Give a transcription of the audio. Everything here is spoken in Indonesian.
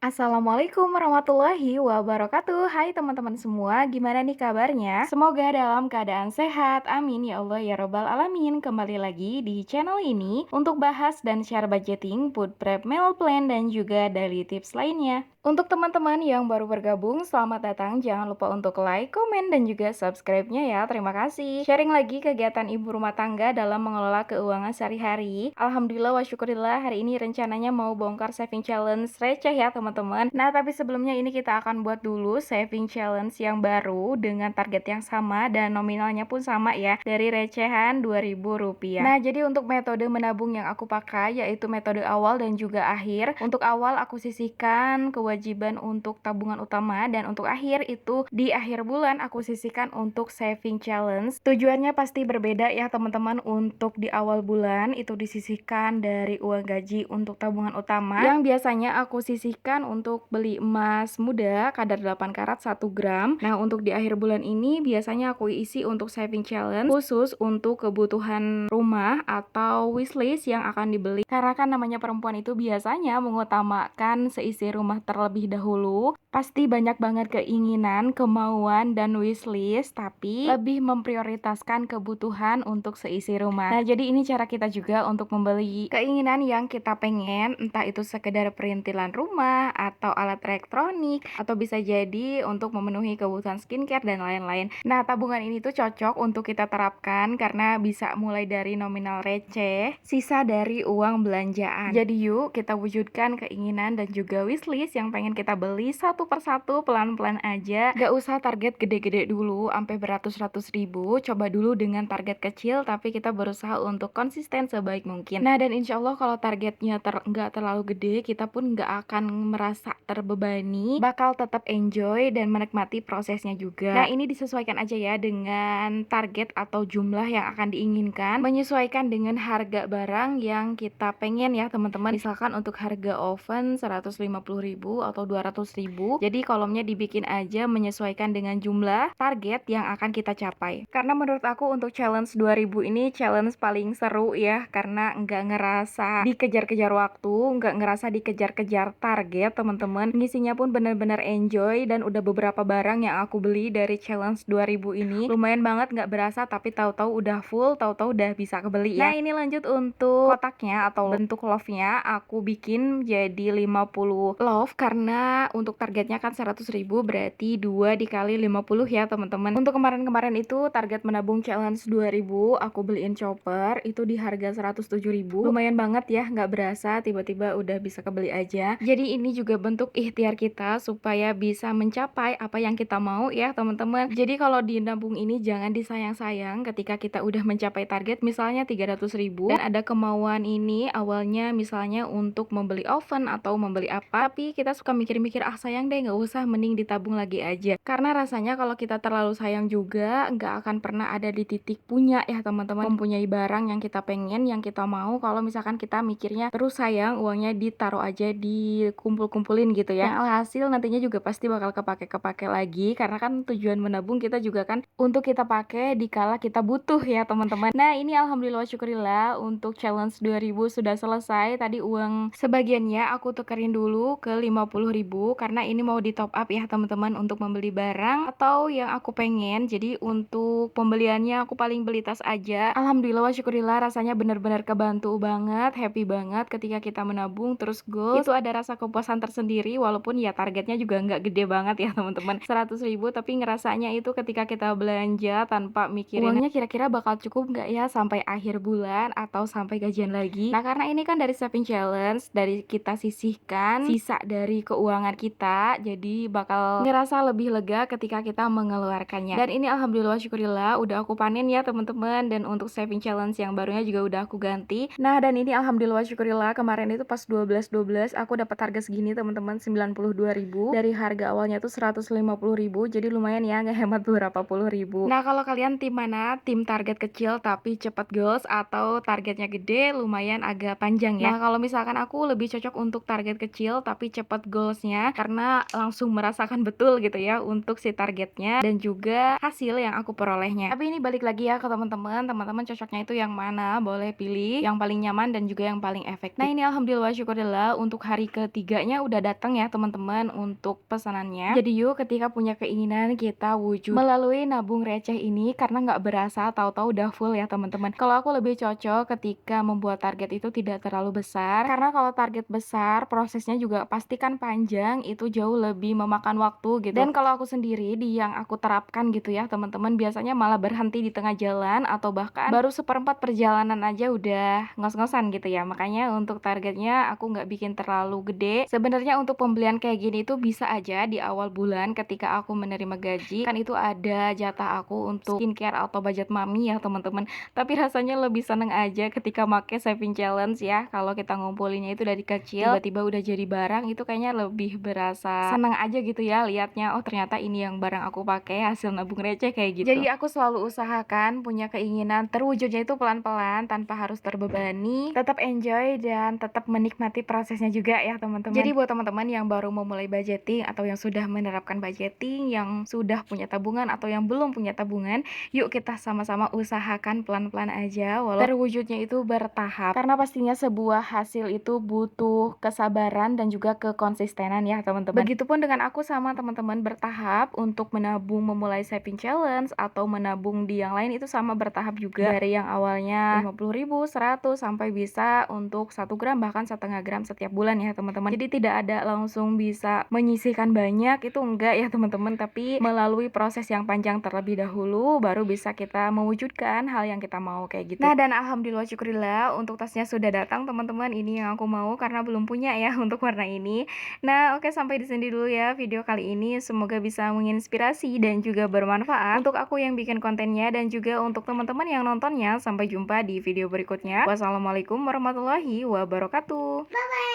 Assalamualaikum warahmatullahi wabarakatuh. Hai teman-teman semua, gimana nih kabarnya? Semoga dalam keadaan sehat, amin ya Allah ya robbal alamin. Kembali lagi di channel ini untuk bahas dan share budgeting, food prep, meal plan, dan juga daily tips lainnya. Untuk teman-teman yang baru bergabung, selamat datang. Jangan lupa untuk like, komen, dan juga subscribe-nya ya. Terima kasih. Sharing lagi kegiatan ibu rumah tangga dalam mengelola keuangan sehari-hari. Alhamdulillah wa syukurillah, hari ini rencananya mau bongkar saving challenge receh ya teman-teman. Nah, tapi sebelumnya ini kita akan buat dulu saving challenge yang baru dengan target yang sama dan nominalnya pun sama ya, dari recehan Rp2.000. Nah, jadi untuk metode menabung yang aku pakai yaitu metode awal dan juga akhir. Untuk awal aku sisihkan kewajiban untuk tabungan utama, dan untuk akhir itu di akhir bulan aku sisihkan untuk saving challenge. Tujuannya pasti berbeda ya teman-teman. Untuk di awal bulan itu disisihkan dari uang gaji untuk tabungan utama, yang biasanya aku sisihkan untuk beli emas muda kadar 8 karat 1 gram. Nah, untuk di akhir bulan ini biasanya aku isi untuk saving challenge khusus untuk kebutuhan rumah atau wishlist yang akan dibeli. Karena kan namanya perempuan itu biasanya mengutamakan seisi rumah terlebih dahulu. Pasti banyak banget keinginan, kemauan, dan wishlist, tapi lebih memprioritaskan kebutuhan untuk seisi rumah. Nah, jadi ini cara kita juga untuk membeli keinginan yang kita pengen, entah itu sekedar perintilan rumah, atau alat elektronik, atau bisa jadi untuk memenuhi kebutuhan skincare dan lain-lain. Nah, tabungan ini tuh cocok untuk kita terapkan karena bisa mulai dari nominal receh, sisa dari uang belanjaan. Jadi yuk kita wujudkan keinginan dan juga wishlist yang pengen kita beli satu persatu, pelan-pelan aja. Gak usah target gede-gede dulu sampai beratus-ratus ribu. Coba dulu dengan target kecil, tapi kita berusaha untuk konsisten sebaik mungkin. Nah, dan insya Allah kalau targetnya nggak terlalu gede, kita pun nggak akan merasa terbebani, bakal tetap enjoy dan menikmati prosesnya juga. Nah, ini disesuaikan aja ya dengan target atau jumlah yang akan diinginkan, menyesuaikan dengan harga barang yang kita pengen ya teman-teman. Misalkan untuk harga oven 150.000 atau 200.000, jadi kolomnya dibikin aja menyesuaikan dengan jumlah target yang akan kita capai. Karena menurut aku untuk challenge 2000 ini challenge paling seru ya, karena nggak ngerasa dikejar-kejar waktu, nggak ngerasa dikejar-kejar target teman-teman. Ngisinya pun bener-bener enjoy, dan udah beberapa barang yang aku beli dari challenge 2000 ini. Lumayan banget nggak berasa, tapi tahu-tahu udah full, tahu-tahu udah bisa kebeli ya. Nah, ini lanjut untuk kotaknya atau bentuk love-nya, aku bikin jadi 50 love karena untuk targetnya kan 100.000, berarti 2 dikali 50 ya teman-teman. Untuk kemarin-kemarin itu target menabung challenge 2000, aku beliin chopper itu di harga 107.000. Lumayan banget ya, nggak berasa tiba-tiba udah bisa kebeli aja. Jadi ini juga bentuk ikhtiar kita supaya bisa mencapai apa yang kita mau ya teman-teman. Jadi kalau di nabung ini jangan disayang-sayang ketika kita udah mencapai target misalnya 300.000 dan ada kemauan ini awalnya misalnya untuk membeli oven atau membeli apa, tapi kita suka mikir-mikir, ah sayang deh nggak usah, mending ditabung lagi aja. Karena rasanya kalau kita terlalu sayang juga nggak akan pernah ada di titik punya ya teman-teman, mempunyai barang yang kita pengen, yang kita mau. Kalau misalkan kita mikirnya terus sayang, uangnya ditaruh aja, dikumpul-kumpulin gitu ya, yang alhasil nantinya juga pasti bakal kepake-kepake lagi, karena kan tujuan menabung kita juga kan untuk kita pakai dikala kita butuh ya teman-teman. Nah, ini alhamdulillah syukurillah untuk challenge 2000 sudah selesai. Tadi uang sebagiannya aku tukerin dulu ke 50.000 karena ini mau di top up ya teman-teman untuk membeli barang atau yang aku pengen. Jadi untuk pembeliannya aku paling beli tas aja. Alhamdulillah wa syukurillah, rasanya benar-benar kebantu banget, happy banget ketika kita menabung terus goals. Itu ada rasa kepuasan tersendiri, walaupun ya targetnya juga nggak gede banget ya teman-teman, 100.000, tapi ngerasanya itu ketika kita belanja tanpa mikirin uangnya kira-kira bakal cukup nggak ya sampai akhir bulan atau sampai gajian lagi. Nah, karena ini kan dari saving challenge, dari kita sisihkan sisa dari keuangan kita, jadi bakal ngerasa lebih lega ketika kita mengeluarkannya. Dan ini alhamdulillah syukurillah udah aku panen ya teman-teman, dan untuk saving challenge yang barunya juga udah aku ganti. Nah, dan ini alhamdulillah syukurillah kemarin itu pas 12/12 aku dapat harga segini teman-teman, 92.000 dari harga awalnya tuh 150.000, jadi lumayan ya ngehemat beberapa puluh ribu. Nah, kalau kalian tim mana? Tim target kecil tapi cepat goals, atau targetnya gede lumayan agak panjang ya? Nah, kalau misalkan aku lebih cocok untuk target kecil tapi cepat goalsnya, karena benar-benar langsung merasakan betul gitu ya untuk si targetnya dan juga hasil yang aku perolehnya. Tapi ini balik lagi ya ke teman-teman cocoknya itu yang mana, boleh pilih yang paling nyaman dan juga yang paling efektif. Nah ini alhamdulillah syukurillah untuk hari ketiganya udah datang ya teman-teman untuk pesanannya. Jadi yuk ketika punya keinginan kita wujud melalui nabung receh ini, karena nggak berasa tahu-tahu udah full ya teman-teman. Kalau aku lebih cocok ketika membuat target itu tidak terlalu besar, karena kalau target besar prosesnya juga pasti kan panjang, itu jauh lebih memakan waktu gitu. Dan kalau aku sendiri di yang aku terapkan gitu ya teman-teman, biasanya malah berhenti di tengah jalan atau bahkan baru seperempat perjalanan aja udah ngos-ngosan gitu ya. Makanya untuk targetnya aku nggak bikin terlalu gede. Sebenarnya untuk pembelian kayak gini itu bisa aja di awal bulan ketika aku menerima gaji, kan itu ada jatah aku untuk skincare atau budget mami ya teman-teman. Tapi rasanya lebih seneng aja ketika make saving challenge ya. Kalau kita ngumpulinnya itu dari kecil tiba-tiba udah jadi barang, itu kayaknya lebih berasa seneng aja gitu ya liatnya. Oh ternyata ini yang barang aku pakai hasil nabung receh kayak gitu. Jadi aku selalu usahakan punya keinginan terwujudnya itu pelan-pelan tanpa harus terbebani, tetap enjoy dan tetap menikmati prosesnya juga ya teman-teman. Jadi buat teman-teman yang baru memulai budgeting atau yang sudah menerapkan budgeting, yang sudah punya tabungan atau yang belum punya tabungan, yuk kita sama-sama usahakan pelan-pelan aja walau terwujudnya itu bertahap, karena pastinya sebuah hasil itu butuh kesabaran dan juga kekonsistenan ya teman-teman. Begitupun dengan aku sama teman-teman, bertahap untuk menabung memulai saving challenge atau menabung di yang lain itu sama bertahap juga, dari yang awalnya 50.000, 100 sampai bisa untuk 1 gram bahkan setengah gram setiap bulan ya teman-teman. Jadi tidak ada langsung bisa menyisihkan banyak, itu enggak ya teman-teman, tapi melalui proses yang panjang terlebih dahulu baru bisa kita mewujudkan hal yang kita mau kayak gitu. Nah dan alhamdulillah syukurillah untuk tasnya sudah datang teman-teman. Ini yang aku mau karena belum punya ya untuk warna ini. Nah oke, sampai di sini dulu ya video kali ini. Semoga bisa menginspirasi dan juga bermanfaat untuk aku yang bikin kontennya dan juga untuk teman-teman yang nontonnya. Sampai jumpa di video berikutnya. Wassalamualaikum warahmatullahi wabarakatuh. Bye bye.